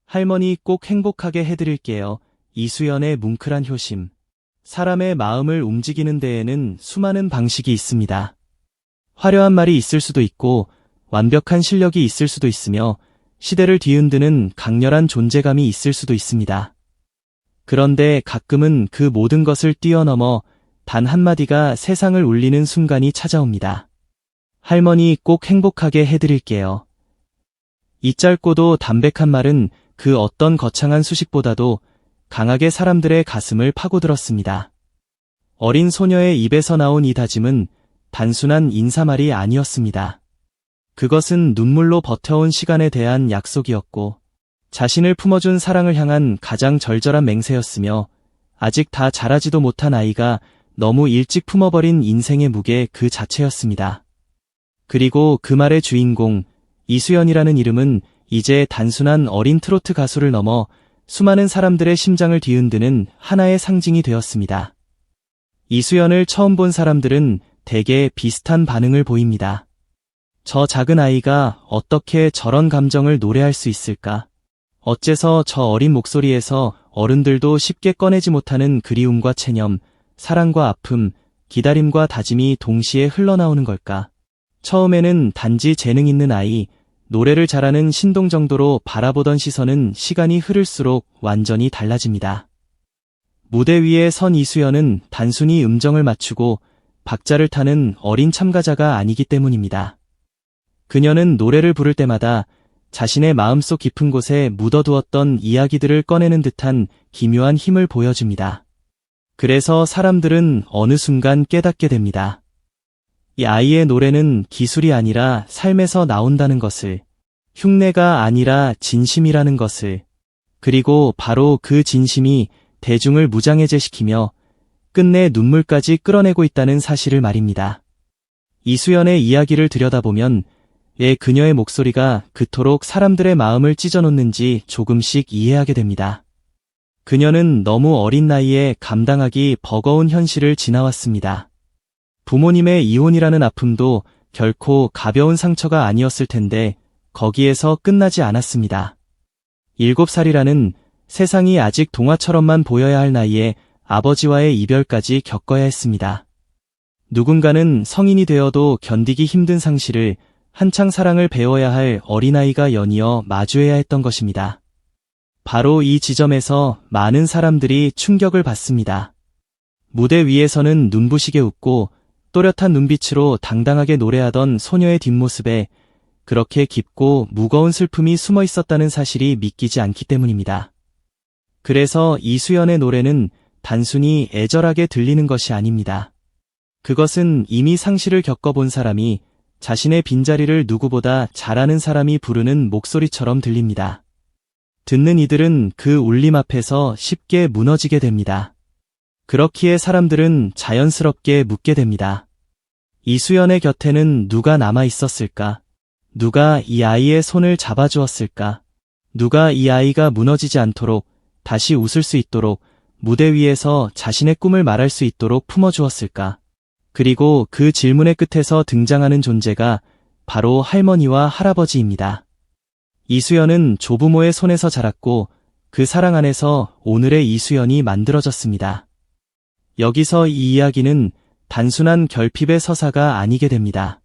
할머니 꼭 행복하게 해드릴게요. 이수연의 뭉클한 효심. 사람의 마음을 움직이는 데에는 수많은 방식이 있습니다. 화려한 말이 있을 수도 있고 완벽한 실력이 있을 수도 있으며 시대를 뒤흔드는 강렬한 존재감이 있을 수도 있습니다. 그런데 가끔은 그 모든 것을 뛰어넘어 단 한마디가 세상을 울리는 순간이 찾아옵니다. 할머니 꼭 행복하게 해드릴게요. 이 짧고도 담백한 말은 그 어떤 거창한 수식보다도 강하게 사람들의 가슴을 파고들었습니다. 어린 소녀의 입에서 나온 이 다짐은 단순한 인사말이 아니었습니다. 그것은 눈물로 버텨온 시간에 대한 약속이었고 자신을 품어준 사랑을 향한 가장 절절한 맹세였으며 아직 다 자라지도 못한 아이가 너무 일찍 품어버린 인생의 무게 그 자체였습니다. 그리고 그 말의 주인공 이수연이라는 이름은 이제 단순한 어린 트로트 가수를 넘어 수많은 사람들의 심장을 뒤흔드는 하나의 상징이 되었습니다. 이수연을 처음 본 사람들은 대개 비슷한 반응을 보입니다. 저 작은 아이가 어떻게 저런 감정을 노래할 수 있을까? 어째서 저 어린 목소리에서 어른들도 쉽게 꺼내지 못하는 그리움과 체념, 사랑과 아픔, 기다림과 다짐이 동시에 흘러나오는 걸까? 처음에는 단지 재능 있는 아이, 노래를 잘하는 신동 정도로 바라보던 시선은 시간이 흐를수록 완전히 달라집니다. 무대 위에 선 이수연은 단순히 음정을 맞추고 박자를 타는 어린 참가자가 아니기 때문입니다. 그녀는 노래를 부를 때마다 자신의 마음속 깊은 곳에 묻어두었던 이야기들을 꺼내는 듯한 기묘한 힘을 보여줍니다. 그래서 사람들은 어느 순간 깨닫게 됩니다. 이 아이의 노래는 기술이 아니라 삶에서 나온다는 것을, 흉내가 아니라 진심이라는 것을, 그리고 바로 그 진심이 대중을 무장해제시키며 끝내 눈물까지 끌어내고 있다는 사실을 말입니다. 이수연의 이야기를 들여다보면 왜 그녀의 목소리가 그토록 사람들의 마음을 찢어놓는지 조금씩 이해하게 됩니다. 그녀는 너무 어린 나이에 감당하기 버거운 현실을 지나왔습니다. 부모님의 이혼이라는 아픔도 결코 가벼운 상처가 아니었을 텐데 거기에서 끝나지 않았습니다. 7살이라는 세상이 아직 동화처럼만 보여야 할 나이에 아버지와의 이별까지 겪어야 했습니다. 누군가는 성인이 되어도 견디기 힘든 상실을 한창 사랑을 배워야 할 어린아이가 연이어 마주해야 했던 것입니다. 바로 이 지점에서 많은 사람들이 충격을 받습니다. 무대 위에서는 눈부시게 웃고 또렷한 눈빛으로 당당하게 노래하던 소녀의 뒷모습에 그렇게 깊고 무거운 슬픔이 숨어 있었다는 사실이 믿기지 않기 때문입니다. 그래서 이수연의 노래는 단순히 애절하게 들리는 것이 아닙니다. 그것은 이미 상실을 겪어본 사람이 자신의 빈자리를 누구보다 잘 아는 사람이 부르는 목소리처럼 들립니다. 듣는 이들은 그 울림 앞에서 쉽게 무너지게 됩니다. 그렇기에 사람들은 자연스럽게 묻게 됩니다. 이수연의 곁에는 누가 남아 있었을까? 누가 이 아이의 손을 잡아주었을까? 누가 이 아이가 무너지지 않도록 다시 웃을 수 있도록 무대 위에서 자신의 꿈을 말할 수 있도록 품어주었을까? 그리고 그 질문의 끝에서 등장하는 존재가 바로 할머니와 할아버지입니다. 이수연은 조부모의 손에서 자랐고 그 사랑 안에서 오늘의 이수연이 만들어졌습니다. 여기서 이 이야기는 단순한 결핍의 서사가 아니게 됩니다.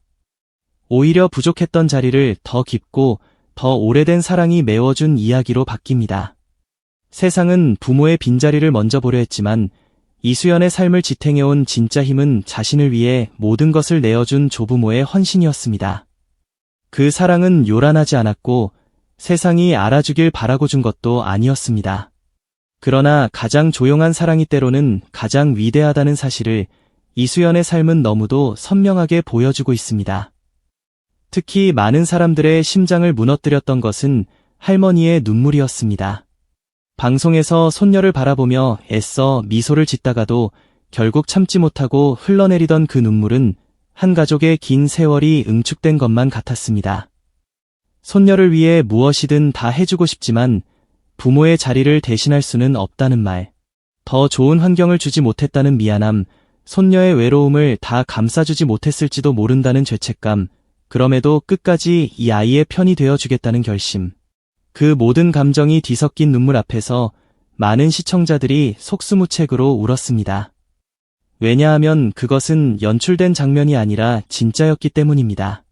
오히려 부족했던 자리를 더 깊고 더 오래된 사랑이 메워준 이야기로 바뀝니다. 세상은 부모의 빈자리를 먼저 보려 했지만 이수연의 삶을 지탱해온 진짜 힘은 자신을 위해 모든 것을 내어준 조부모의 헌신이었습니다. 그 사랑은 요란하지 않았고 세상이 알아주길 바라고 준 것도 아니었습니다. 그러나 가장 조용한 사랑이 때로는 가장 위대하다는 사실을 이수연의 삶은 너무도 선명하게 보여주고 있습니다. 특히 많은 사람들의 심장을 무너뜨렸던 것은 할머니의 눈물이었습니다. 방송에서 손녀를 바라보며 애써 미소를 짓다가도 결국 참지 못하고 흘러내리던 그 눈물은 한 가족의 긴 세월이 응축된 것만 같았습니다. 손녀를 위해 무엇이든 다 해주고 싶지만 부모의 자리를 대신할 수는 없다는 말, 더 좋은 환경을 주지 못했다는 미안함, 손녀의 외로움을 다 감싸주지 못했을지도 모른다는 죄책감, 그럼에도 끝까지 이 아이의 편이 되어주겠다는 결심. 그 모든 감정이 뒤섞인 눈물 앞에서 많은 시청자들이 속수무책으로 울었습니다. 왜냐하면 그것은 연출된 장면이 아니라 진짜였기 때문입니다.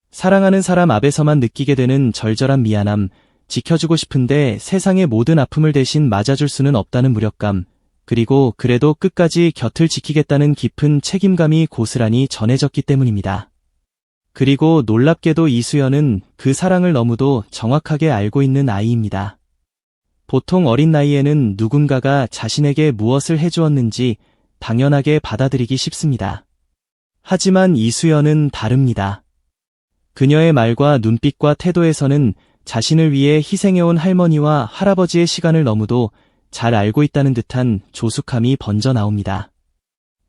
사랑하는 사람 앞에서만 느끼게 되는 절절한 미안함, 지켜주고 싶은데 세상의 모든 아픔을 대신 맞아줄 수는 없다는 무력감, 그리고 그래도 끝까지 곁을 지키겠다는 깊은 책임감이 고스란히 전해졌기 때문입니다. 그리고 놀랍게도 이수연은 그 사랑을 너무도 정확하게 알고 있는 아이입니다. 보통 어린 나이에는 누군가가 자신에게 무엇을 해주었는지 당연하게 받아들이기 쉽습니다. 하지만 이수연은 다릅니다. 그녀의 말과 눈빛과 태도에서는 자신을 위해 희생해온 할머니와 할아버지의 시간을 너무도 잘 알고 있다는 듯한 조숙함이 번져 나옵니다.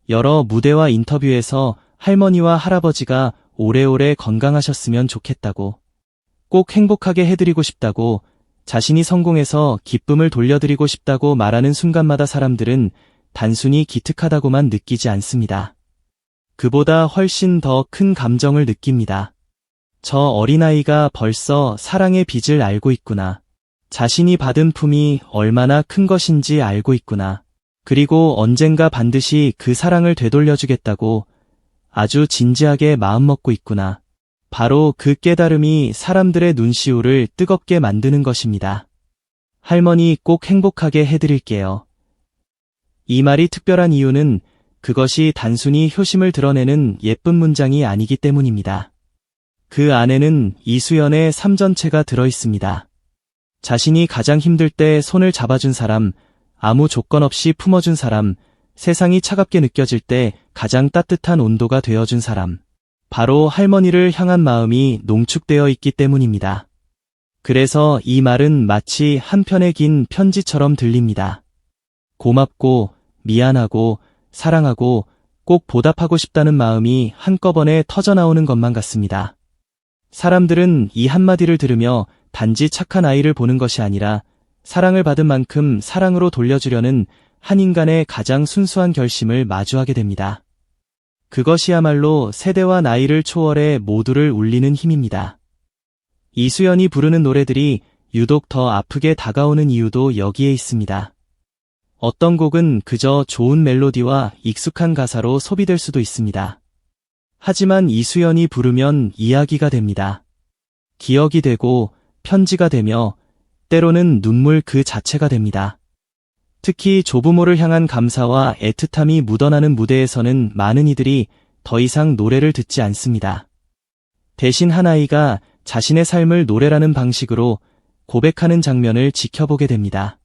여러 무대와 인터뷰에서 할머니와 할아버지가 오래오래 건강하셨으면 좋겠다고, 꼭 행복하게 해드리고 싶다고, 자신이 성공해서 기쁨을 돌려드리고 싶다고 말하는 순간마다 사람들은 단순히 기특하다고만 느끼지 않습니다. 그보다 훨씬 더 큰 감정을 느낍니다. 저 어린아이가 벌써 사랑의 빚을 알고 있구나. 자신이 받은 품이 얼마나 큰 것인지 알고 있구나. 그리고 언젠가 반드시 그 사랑을 되돌려주겠다고 아주 진지하게 마음먹고 있구나. 바로 그 깨달음이 사람들의 눈시울을 뜨겁게 만드는 것입니다. 할머니 꼭 행복하게 해드릴게요. 이 말이 특별한 이유는 그것이 단순히 효심을 드러내는 예쁜 문장이 아니기 때문입니다. 그 안에는 이수연의 삶 전체가 들어있습니다. 자신이 가장 힘들 때 손을 잡아준 사람, 아무 조건 없이 품어준 사람, 세상이 차갑게 느껴질 때 가장 따뜻한 온도가 되어준 사람. 바로 할머니를 향한 마음이 농축되어 있기 때문입니다. 그래서 이 말은 마치 한 편의 긴 편지처럼 들립니다. 고맙고, 미안하고, 사랑하고, 꼭 보답하고 싶다는 마음이 한꺼번에 터져나오는 것만 같습니다. 사람들은 이 한마디를 들으며 단지 착한 아이를 보는 것이 아니라 사랑을 받은 만큼 사랑으로 돌려주려는 한 인간의 가장 순수한 결심을 마주하게 됩니다. 그것이야말로 세대와 나이를 초월해 모두를 울리는 힘입니다. 이수연이 부르는 노래들이 유독 더 아프게 다가오는 이유도 여기에 있습니다. 어떤 곡은 그저 좋은 멜로디와 익숙한 가사로 소비될 수도 있습니다. 하지만 이수연이 부르면 이야기가 됩니다. 기억이 되고 편지가 되며 때로는 눈물 그 자체가 됩니다. 특히 조부모를 향한 감사와 애틋함이 묻어나는 무대에서는 많은 이들이 더 이상 노래를 듣지 않습니다. 대신 한 아이가 자신의 삶을 노래라는 방식으로 고백하는 장면을 지켜보게 됩니다.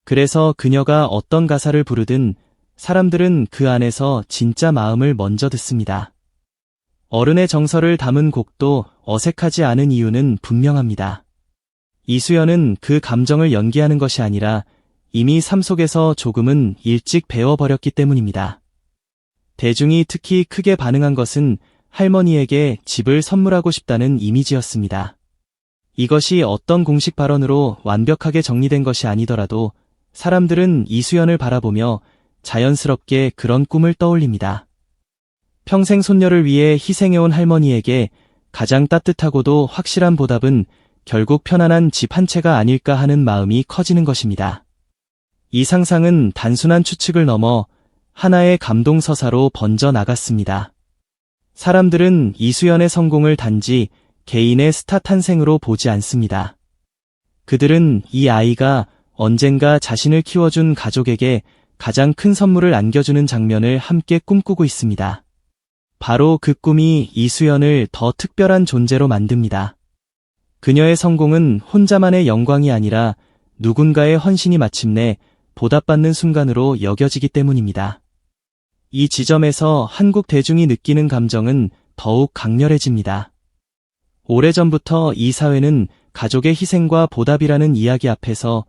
그래서 그녀가 어떤 가사를 부르든 사람들은 그 안에서 진짜 마음을 먼저 듣습니다. 어른의 정서를 담은 곡도 어색하지 않은 이유는 분명합니다. 이수연은 그 감정을 연기하는 것이 아니라 이미 삶 속에서 조금은 일찍 배워버렸기 때문입니다. 대중이 특히 크게 반응한 것은 할머니에게 집을 선물하고 싶다는 이미지였습니다. 이것이 어떤 공식 발언으로 완벽하게 정리된 것이 아니더라도 사람들은 이수연을 바라보며 자연스럽게 그런 꿈을 떠올립니다. 평생 손녀를 위해 희생해온 할머니에게 가장 따뜻하고도 확실한 보답은 결국 편안한 집 한 채가 아닐까 하는 마음이 커지는 것입니다. 이 상상은 단순한 추측을 넘어 하나의 감동 서사로 번져 나갔습니다. 사람들은 이수연의 성공을 단지 개인의 스타 탄생으로 보지 않습니다. 그들은 이 아이가 언젠가 자신을 키워준 가족에게 가장 큰 선물을 안겨주는 장면을 함께 꿈꾸고 있습니다. 바로 그 꿈이 이수연을 더 특별한 존재로 만듭니다. 그녀의 성공은 혼자만의 영광이 아니라 누군가의 헌신이 마침내 보답받는 순간으로 여겨지기 때문입니다. 이 지점에서 한국 대중이 느끼는 감정은 더욱 강렬해집니다. 오래전부터 이 사회는 가족의 희생과 보답이라는 이야기 앞에서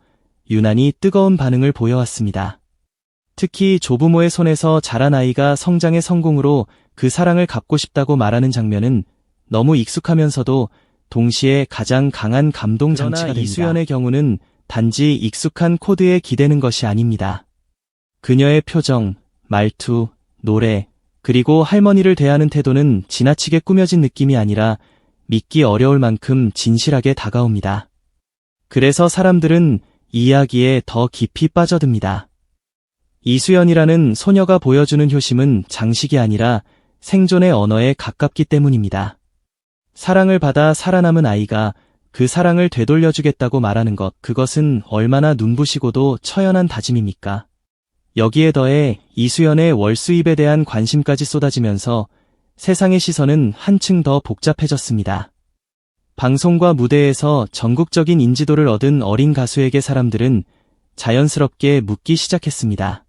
유난히 뜨거운 반응을 보여왔습니다. 특히 조부모의 손에서 자란 아이가 성장의 성공으로 그 사랑을 갚고 싶다고 말하는 장면은 너무 익숙하면서도 동시에 가장 강한 감동 장치가 됩니다. 이수연의 경우는 단지 익숙한 코드에 기대는 것이 아닙니다. 그녀의 표정, 말투, 노래, 그리고 할머니를 대하는 태도는 지나치게 꾸며진 느낌이 아니라 믿기 어려울 만큼 진실하게 다가옵니다. 그래서 사람들은 이야기에 더 깊이 빠져듭니다. 이수연이라는 소녀가 보여주는 효심은 장식이 아니라 생존의 언어에 가깝기 때문입니다. 사랑을 받아 살아남은 아이가 그 사랑을 되돌려주겠다고 말하는 것, 그것은 얼마나 눈부시고도 처연한 다짐입니까? 여기에 더해 이수연의 월수입에 대한 관심까지 쏟아지면서 세상의 시선은 한층 더 복잡해졌습니다. 방송과 무대에서 전국적인 인지도를 얻은 어린 가수에게 사람들은 자연스럽게 묻기 시작했습니다.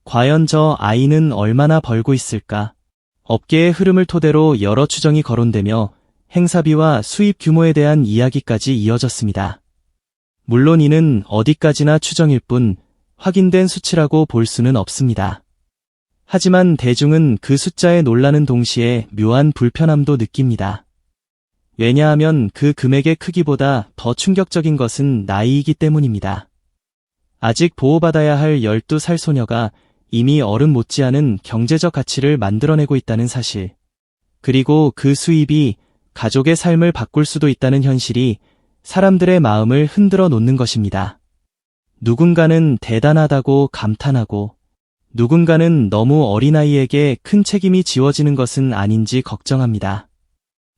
과연 저 아이는 얼마나 벌고 있을까? 업계의 흐름을 토대로 여러 추정이 거론되며 행사비와 수입 규모에 대한 이야기까지 이어졌습니다. 물론 이는 어디까지나 추정일 뿐 확인된 수치라고 볼 수는 없습니다. 하지만 대중은 그 숫자에 놀라는 동시에 묘한 불편함도 느낍니다. 왜냐하면 그 금액의 크기보다 더 충격적인 것은 나이이기 때문입니다. 아직 보호받아야 할 12살 소녀가 이미 어른 못지않은 경제적 가치를 만들어내고 있다는 사실. 그리고 그 수입이 가족의 삶을 바꿀 수도 있다는 현실이 사람들의 마음을 흔들어 놓는 것입니다. 누군가는 대단하다고 감탄하고 누군가는 너무 어린아이에게 큰 책임이 지워지는 것은 아닌지 걱정합니다.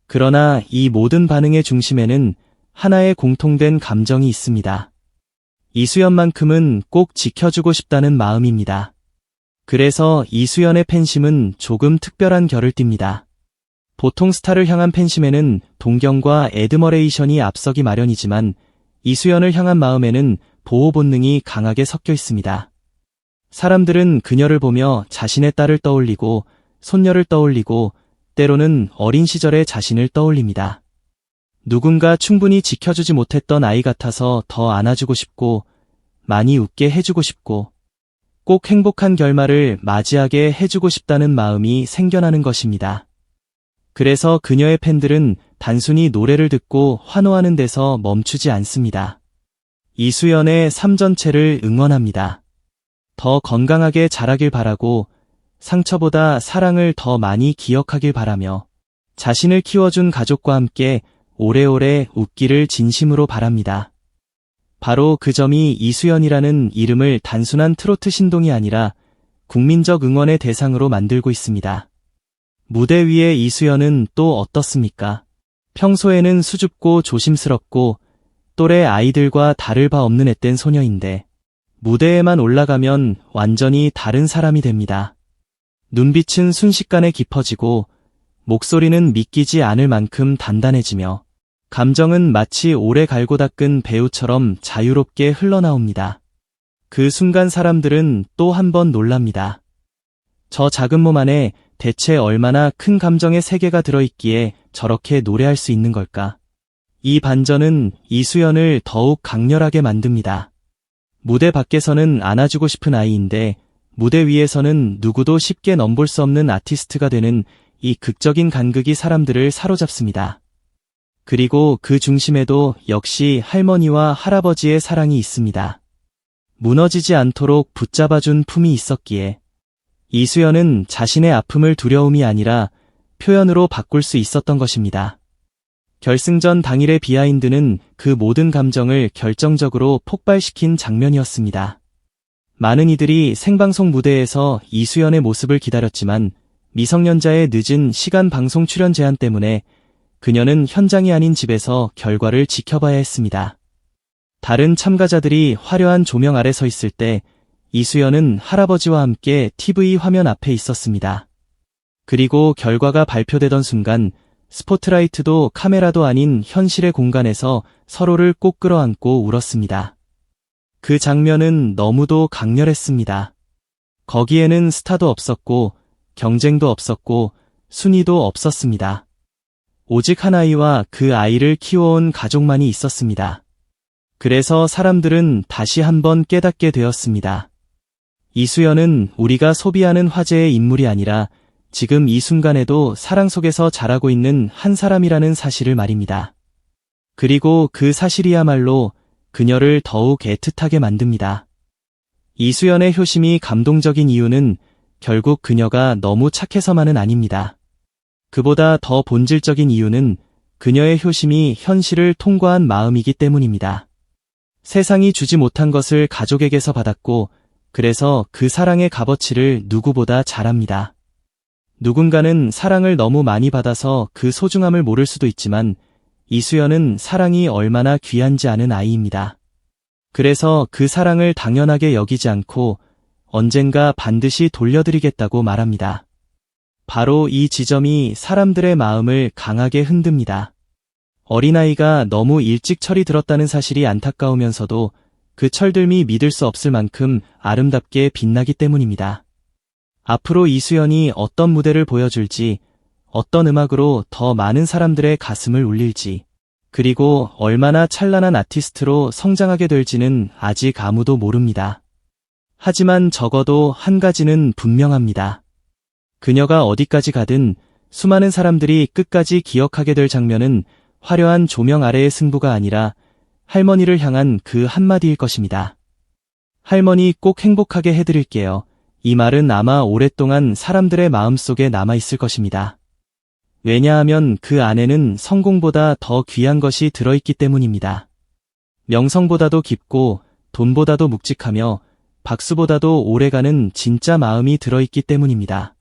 그러나 이 모든 반응의 중심에는 하나의 공통된 감정이 있습니다. 이수연만큼은 꼭 지켜주고 싶다는 마음입니다. 그래서 이수연의 팬심은 조금 특별한 결을 띱니다. 보통 스타를 향한 팬심에는 동경과 애드머레이션이 앞서기 마련이지만 이수연을 향한 마음에는 보호 본능이 강하게 섞여 있습니다. 사람들은 그녀를 보며 자신의 딸을 떠올리고 손녀를 떠올리고 때로는 어린 시절의 자신을 떠올립니다. 누군가 충분히 지켜주지 못했던 아이 같아서 더 안아주고 싶고 많이 웃게 해주고 싶고 꼭 행복한 결말을 맞이하게 해주고 싶다는 마음이 생겨나는 것입니다. 그래서 그녀의 팬들은 단순히 노래를 듣고 환호하는 데서 멈추지 않습니다. 이수연의 삶 전체를 응원합니다. 더 건강하게 자라길 바라고 상처보다 사랑을 더 많이 기억하길 바라며 자신을 키워준 가족과 함께 오래오래 웃기를 진심으로 바랍니다. 바로 그 점이 이수연이라는 이름을 단순한 트로트 신동이 아니라 국민적 응원의 대상으로 만들고 있습니다. 무대 위의 이수연은 또 어떻습니까? 평소에는 수줍고 조심스럽고 또래 아이들과 다를 바 없는 앳된 소녀인데 무대에만 올라가면 완전히 다른 사람이 됩니다. 눈빛은 순식간에 깊어지고 목소리는 믿기지 않을 만큼 단단해지며 감정은 마치 오래 갈고 닦은 배우처럼 자유롭게 흘러나옵니다. 그 순간 사람들은 또 한 번 놀랍니다. 저 작은 몸 안에 대체 얼마나 큰 감정의 세계가 들어있기에 저렇게 노래할 수 있는 걸까? 이 반전은 이수연을 더욱 강렬하게 만듭니다. 무대 밖에서는 안아주고 싶은 아이인데 무대 위에서는 누구도 쉽게 넘볼 수 없는 아티스트가 되는 이 극적인 간극이 사람들을 사로잡습니다. 그리고 그 중심에도 역시 할머니와 할아버지의 사랑이 있습니다. 무너지지 않도록 붙잡아준 품이 있었기에 이수연은 자신의 아픔을 두려움이 아니라 표현으로 바꿀 수 있었던 것입니다. 결승전 당일의 비하인드는 그 모든 감정을 결정적으로 폭발시킨 장면이었습니다. 많은 이들이 생방송 무대에서 이수연의 모습을 기다렸지만 미성년자의 늦은 시간 방송 출연 제한 때문에 그녀는 현장이 아닌 집에서 결과를 지켜봐야 했습니다. 다른 참가자들이 화려한 조명 아래 서 있을 때 이수연은 할아버지와 함께 TV 화면 앞에 있었습니다. 그리고 결과가 발표되던 순간 스포트라이트도 카메라도 아닌 현실의 공간에서 서로를 꼭 끌어안고 울었습니다. 그 장면은 너무도 강렬했습니다. 거기에는 스타도 없었고 경쟁도 없었고 순위도 없었습니다. 오직 한 아이와 그 아이를 키워온 가족만이 있었습니다. 그래서 사람들은 다시 한번 깨닫게 되었습니다. 이수연은 우리가 소비하는 화제의 인물이 아니라 지금 이 순간에도 사랑 속에서 자라고 있는 한 사람이라는 사실을 말입니다. 그리고 그 사실이야말로 그녀를 더욱 애틋하게 만듭니다. 이수연의 효심이 감동적인 이유는 결국 그녀가 너무 착해서만은 아닙니다. 그보다 더 본질적인 이유는 그녀의 효심이 현실을 통과한 마음이기 때문입니다. 세상이 주지 못한 것을 가족에게서 받았고, 그래서 그 사랑의 값어치를 누구보다 잘 압니다. 누군가는 사랑을 너무 많이 받아서 그 소중함을 모를 수도 있지만, 이수연은 사랑이 얼마나 귀한지 아는 아이입니다. 그래서 그 사랑을 당연하게 여기지 않고 언젠가 반드시 돌려드리겠다고 말합니다. 바로 이 지점이 사람들의 마음을 강하게 흔듭니다. 어린아이가 너무 일찍 철이 들었다는 사실이 안타까우면서도 그 철들미 믿을 수 없을 만큼 아름답게 빛나기 때문입니다. 앞으로 이수연이 어떤 무대를 보여줄지, 어떤 음악으로 더 많은 사람들의 가슴을 울릴지, 그리고 얼마나 찬란한 아티스트로 성장하게 될지는 아직 아무도 모릅니다. 하지만 적어도 한 가지는 분명합니다. 그녀가 어디까지 가든 수많은 사람들이 끝까지 기억하게 될 장면은 화려한 조명 아래의 승부가 아니라 할머니를 향한 그 한마디일 것입니다. 할머니 꼭 행복하게 해드릴게요. 이 말은 아마 오랫동안 사람들의 마음속에 남아있을 것입니다. 왜냐하면 그 안에는 성공보다 더 귀한 것이 들어있기 때문입니다. 명성보다도 깊고 돈보다도 묵직하며 박수보다도 오래가는 진짜 마음이 들어있기 때문입니다.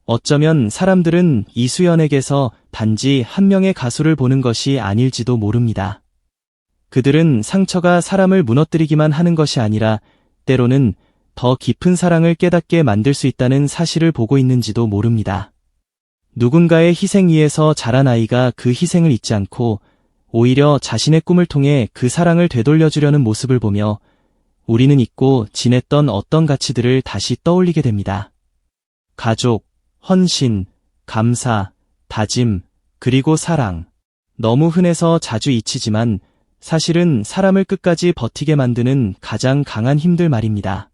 어쩌면 사람들은 이수연에게서 단지 한 명의 가수를 보는 것이 아닐지도 모릅니다. 그들은 상처가 사람을 무너뜨리기만 하는 것이 아니라 때로는 더 깊은 사랑을 깨닫게 만들 수 있다는 사실을 보고 있는지도 모릅니다. 누군가의 희생 위에서 자란 아이가 그 희생을 잊지 않고 오히려 자신의 꿈을 통해 그 사랑을 되돌려주려는 모습을 보며 우리는 잊고 지냈던 어떤 가치들을 다시 떠올리게 됩니다. 가족, 헌신, 감사, 다짐, 그리고 사랑. 너무 흔해서 자주 잊히지만 사실은 사람을 끝까지 버티게 만드는 가장 강한 힘들 말입니다.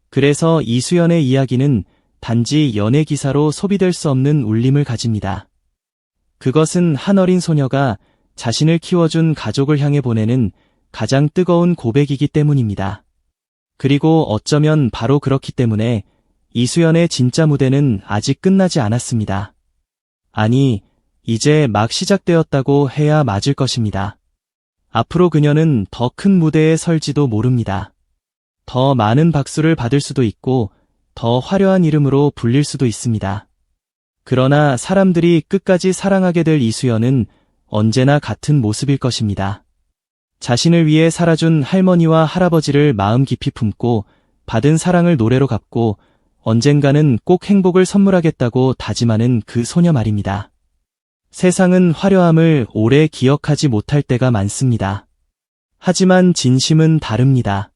그래서 이수연의 이야기는 단지 연예 기사로 소비될 수 없는 울림을 가집니다. 그것은 한 어린 소녀가 자신을 키워준 가족을 향해 보내는 가장 뜨거운 고백이기 때문입니다. 그리고 어쩌면 바로 그렇기 때문에 이수연의 진짜 무대는 아직 끝나지 않았습니다. 아니, 이제 막 시작되었다고 해야 맞을 것입니다. 앞으로 그녀는 더 큰 무대에 설지도 모릅니다. 더 많은 박수를 받을 수도 있고 더 화려한 이름으로 불릴 수도 있습니다. 그러나 사람들이 끝까지 사랑하게 될 이수연은 언제나 같은 모습일 것입니다. 자신을 위해 살아준 할머니와 할아버지를 마음 깊이 품고 받은 사랑을 노래로 갚고 언젠가는 꼭 행복을 선물하겠다고 다짐하는 그 소녀 말입니다. 세상은 화려함을 오래 기억하지 못할 때가 많습니다. 하지만 진심은 다릅니다.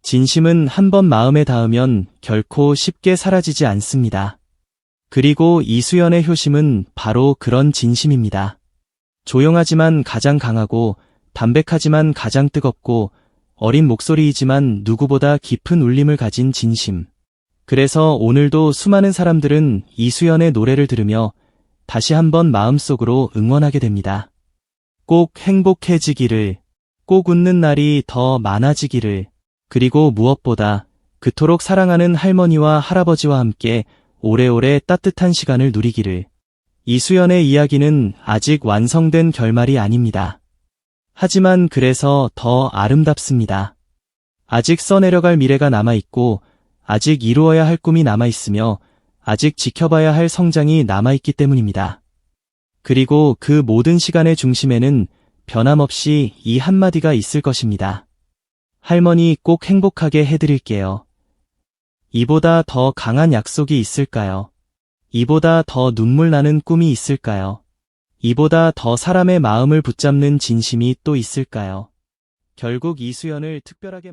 진심은 한번 마음에 닿으면 결코 쉽게 사라지지 않습니다. 그리고 이수연의 효심은 바로 그런 진심입니다. 조용하지만 가장 강하고 담백하지만 가장 뜨겁고 어린 목소리이지만 누구보다 깊은 울림을 가진 진심. 그래서 오늘도 수많은 사람들은 이수연의 노래를 들으며 다시 한번 마음속으로 응원하게 됩니다. 꼭 행복해지기를, 꼭 웃는 날이 더 많아지기를, 그리고 무엇보다 그토록 사랑하는 할머니와 할아버지와 함께 오래오래 따뜻한 시간을 누리기를. 이수연의 이야기는 아직 완성된 결말이 아닙니다. 하지만 그래서 더 아름답습니다. 아직 써내려갈 미래가 남아있고 아직 이루어야 할 꿈이 남아있으며 아직 지켜봐야 할 성장이 남아있기 때문입니다. 그리고 그 모든 시간의 중심에는 변함없이 이 한마디가 있을 것입니다. 할머니 꼭 행복하게 해드릴게요. 이보다 더 강한 약속이 있을까요? 이보다 더 눈물 나는 꿈이 있을까요? 이보다 더 사람의 마음을 붙잡는 진심이 또 있을까요? 결국 이수연을 특별하게